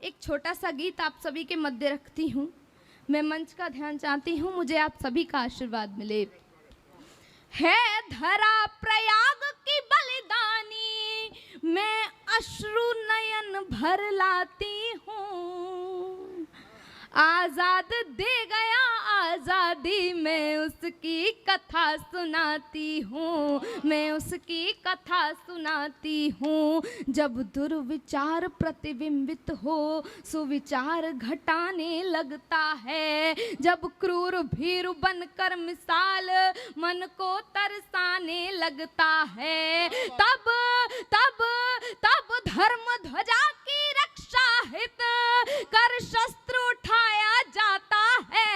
एक छोटा सा गीत आप सभी के मध्य रखती हूँ। मैं मंच का ध्यान चाहती हूँ, मुझे आप सभी का आशीर्वाद मिले। है धरा प्रयाग की बलिदानी, मैं अश्रु नयन भर लाती हूँ। आजाद दे गया आजादी, मैं उसकी कथा सुनाती हूँ, मैं उसकी कथा सुनाती हूँ। जब दुर्विचार प्रतिबिंबित हो, सुविचार घटाने लगता है। जब क्रूर भीरु बनकर मिसाल मन को तरसाने लगता है, तब तब तब धर्म ध्वजा की रक्षा हित कर शस्त्र उठाया जाता है।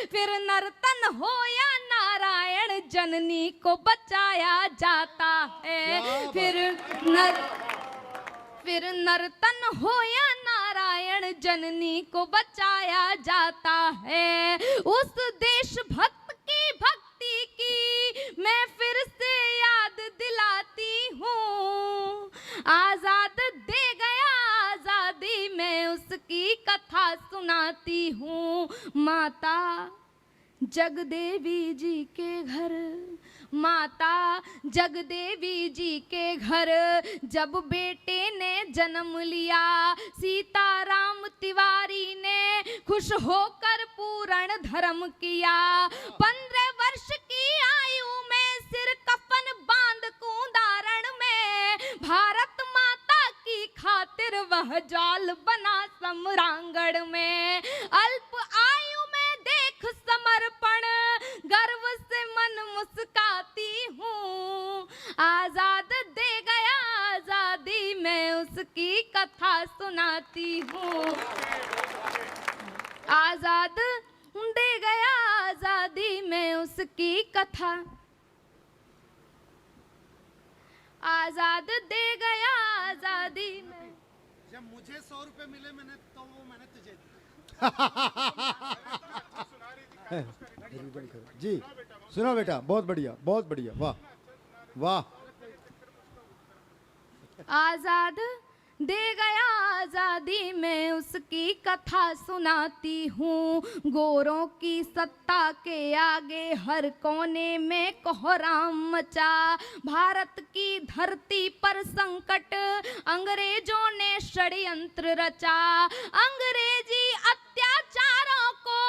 फिर नर्तन हो या नारायण जननी को बचाया जाता है। फिर नर्तन हो या नारायण जननी को बचाया जाता है। उस देशभक्त की भक्ति की मैं फिर से याद दिलाती हूँ। आजाद दे गया आजादी, मैं उसकी कथा सुनाती हूँ। माता जगदेवी जी के घर, माता जगदेवी जी के घर जब बेटे ने जन्म लिया, सीताराम तिवारी ने खुश होकर पूर्ण धर्म किया। 15 वर्ष की आयु में सिर कफन बांध कुंदारण में, भारत माता की खातिर वह जाल बना सम्रांगण में। अल्प आयु में देख समर्पण, गर्व से मन मुस्काती हूँ। आजाद दे गया आजादी, मैं उसकी कथा सुनाती हूँ। आजाद दे गया आजादी, मैं उसकी कथा, आजाद दे गया आजादी में। जब मुझे 100 रुपए मिले मैंने तो वो मैंने तुझे दिया। जी सुनो बेटा, बहुत बढ़िया, बहुत बढ़िया, वाह वाह। आजाद दे गया आजादी, मैं उसकी कथा सुनाती हूँ। गोरों की सत्ता के आगे हर कोने में कोहराम मचा। भारत की धरती पर संकट अंग्रेजों ने षड्यंत्र रचा। अंग्रेजी अत्याचारों को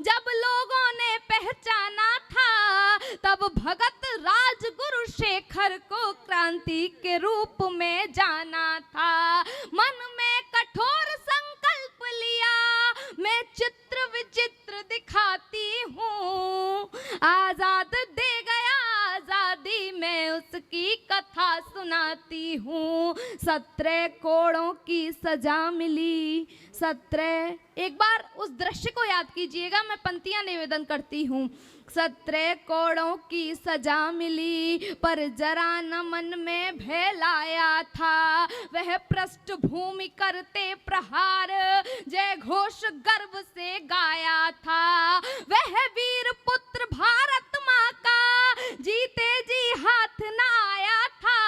जब लोगों ने पहचाना था, तब भगत राजगुरु शेखर को क्रांति के रूप में जाना था। मन में कठोर संकल्प लिया, मैं चित्र विचित्र दिखाती हूँ। आजाद दे गया आजादी, मैं उसकी कथा सुनाती हूँ। 17 कोड़ों की सजा मिली, 17, एक बार उस दृश्य को याद कीजिएगा, मैं पंक्तियां निवेदन करती हूँ। 17 कोड़ों की सजा मिली, पर जरा न मन में भय लाया था। वह पृष्ठभूमि करते प्रहार जय घोष गर्व से गाया था। वह वीर पुत्र भारत माँ का जीते जी हाथ न आया था।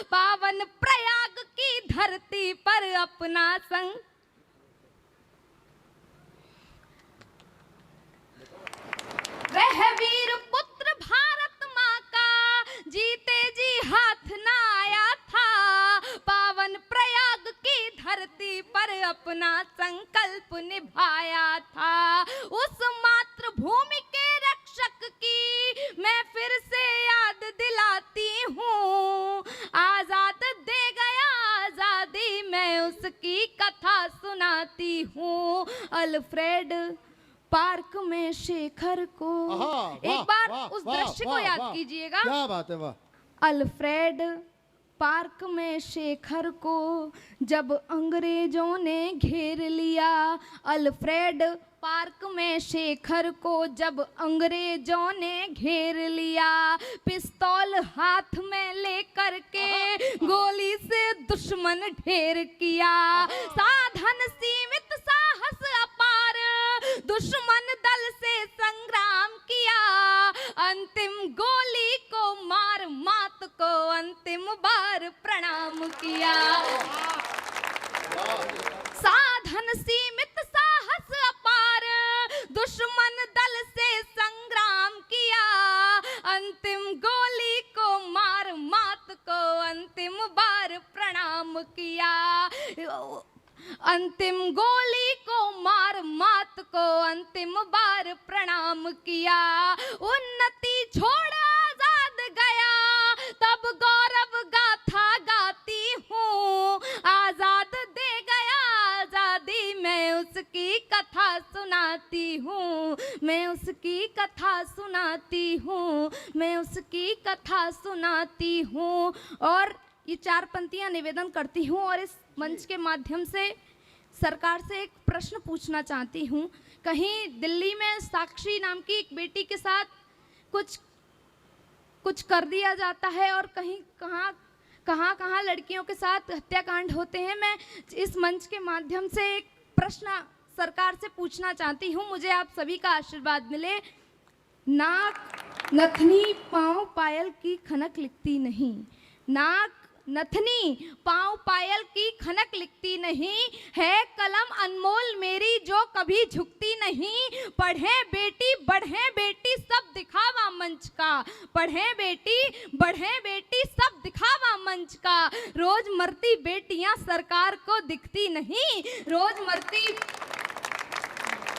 पावन प्रयाग की धरती पर अपना संग, वह वीर पुत्र भारत माँ का जीते जी हाथ न आया था। पावन प्रयाग की धरती पर अपना संकल्प निभाया था। उस मातृभूमि के रक्षक की मैं फिर से याद दिलाती हूँ। आजाद दे गया आजादी, मैं उसकी कथा सुनाती हूँ। अल्फ्रेड पार्क में शेखर को, एक बार उस दृश्य को याद कीजिएगा। क्या बात है, वाह। अल्फ्रेड पार्क में शेखर को जब अंग्रेजों ने घेर लिया। अल्फ्रेड पार्क में शेखर को जब अंग्रेजों ने घेर लिया। पिस्तौल हाथ में लेकर के गोली से दुश्मन ढेर किया। साधन सीमित साहस अपार, दुश्मन दल से संग्राम किया। अंतिम गोली को मार मात को अंतिम बार प्रणाम किया। साधन अंतिम गोली को मार मात को अंतिम बार प्रणाम किया, उन्नति छोड़ आजाद गया, तब गौरव गाथा गाती हूँ, आजाद दे गया आजादी, मैं उसकी कथा सुनाती हूँ, मैं उसकी कथा सुनाती हूँ, मैं उसकी कथा सुनाती हूँ। और ये 4 पंक्तियां निवेदन करती हूँ और इस मंच के माध्यम से सरकार से एक प्रश्न पूछना चाहती हूँ। कहीं दिल्ली में साक्षी नाम की एक बेटी के साथ कुछ कर दिया जाता है और कहीं कहाँ लड़कियों के साथ हत्याकांड होते हैं। मैं इस मंच के माध्यम से एक प्रश्न सरकार से पूछना चाहती हूँ, मुझे आप सभी का आशीर्वाद मिले। नाक नथनी पाँव पायल की खनक लिखती नहीं, नाक नथनी पाँव पायल की खनक लिखती नहीं, है कलम अनमोल मेरी जो कभी झुकती नहीं, पढ़े बेटी बढ़े बेटी सब दिखावा मंच का, पढ़े बेटी बढ़े बेटी सब दिखावा मंच का, रोज मरती बेटियां सरकार को दिखती नहीं, रोज मरती